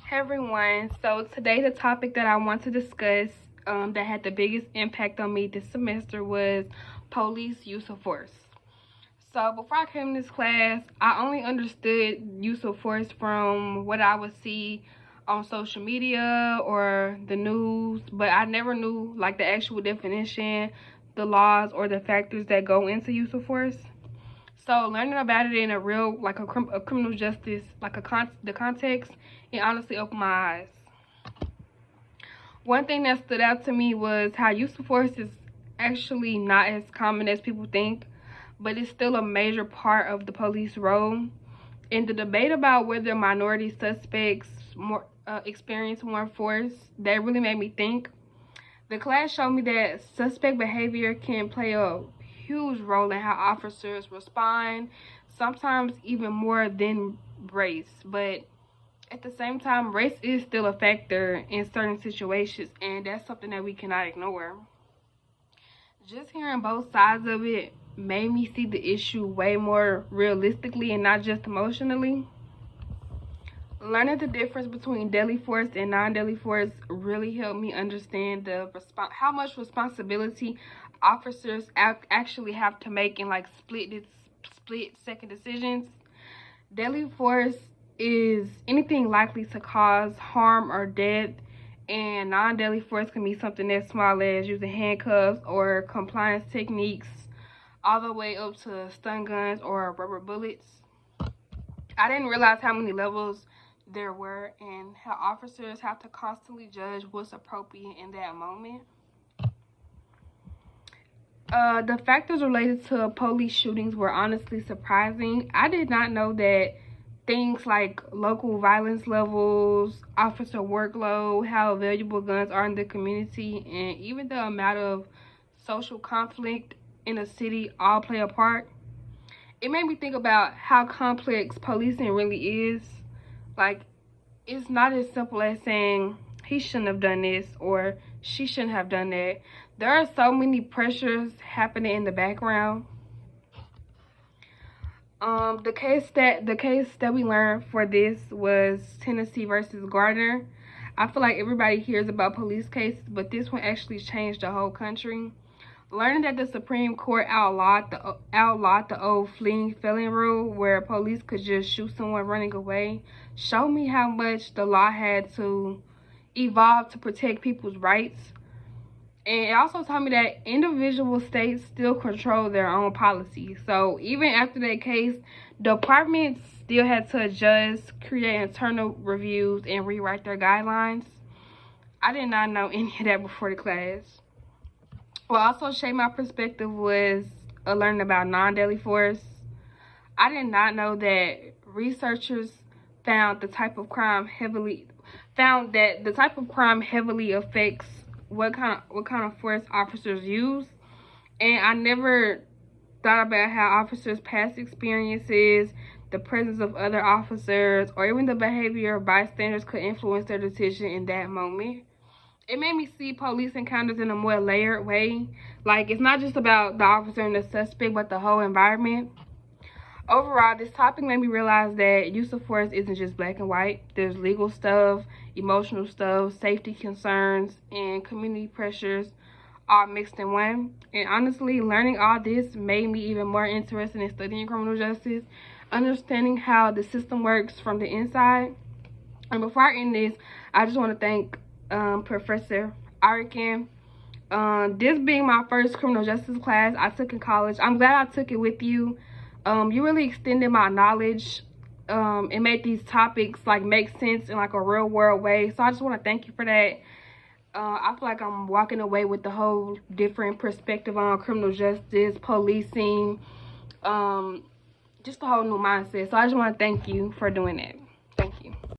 Hey everyone, so today the topic that I want to discuss that had the biggest impact on me this semester was police use of force. So before I came to this class, I only understood use of force from what I would see on social media or the news, but I never knew like the actual definition, the laws, or the factors that go into use of force. So learning about it in a real, like a criminal justice, like the context, it honestly opened my eyes. One thing that stood out to me was how use of force is actually not as common as people think, but it's still a major part of the police role. In the debate about whether minority suspects experience more force, that really made me think. The class showed me that suspect behavior can play a huge role in how officers respond, sometimes even more than race. But at the same time, race is still a factor in certain situations, and that's something that we cannot ignore. Just hearing both sides of it made me see the issue way more realistically and not just emotionally. Learning the difference between deadly force and non-deadly force really helped me understand how much responsibility officers actually have to make in like split second decisions. Deadly force is anything likely to cause harm or death, and non-deadly force can be something as small as using handcuffs or compliance techniques, all the way up to stun guns or rubber bullets. I didn't realize how many levels there were and how officers have to constantly judge what's appropriate in that moment. The factors related to police shootings were honestly surprising. I did not know that things like local violence levels, officer workload, how valuable guns are in the community, and even the amount of social conflict in a city all play a part. It made me think about how complex policing really is. Like, it's not as simple as saying he shouldn't have done this or she shouldn't have done that. There are so many pressures happening in the background. The case that we learned for this was Tennessee versus Gardner. I feel like everybody hears about police cases, but this one actually changed the whole country. Learning that the Supreme Court outlawed the old fleeing felon rule where police could just shoot someone running away showed me how much the law had to evolve to protect people's rights. And it also taught me that individual states still control their own policies. So even after that case, departments still had to adjust, create internal reviews, and rewrite their guidelines. I did not know any of that before the class. What also shaped my perspective was learning about non-deadly force. I did not know that researchers found that the type of crime heavily affects what kind of force officers use. And I never thought about how officers' past experiences, the presence of other officers, or even the behavior of bystanders could influence their decision in that moment. It made me see police encounters in a more layered way. Like, it's not just about the officer and the suspect, but the whole environment. Overall, this topic made me realize that use of force isn't just black and white. There's legal stuff, emotional stuff, safety concerns, and community pressures all mixed in one. And honestly, learning all this made me even more interested in studying criminal justice, understanding how the system works from the inside. And before I end this, I just want to thank Professor Arikan. This being my first criminal justice class I took in college, I'm glad I took it with you. You really extended my knowledge and made these topics like make sense in like a real world way. So I just want to thank you for that. I feel like I'm walking away with the whole different perspective on criminal justice, policing, just a whole new mindset. So I just want to thank you for doing that.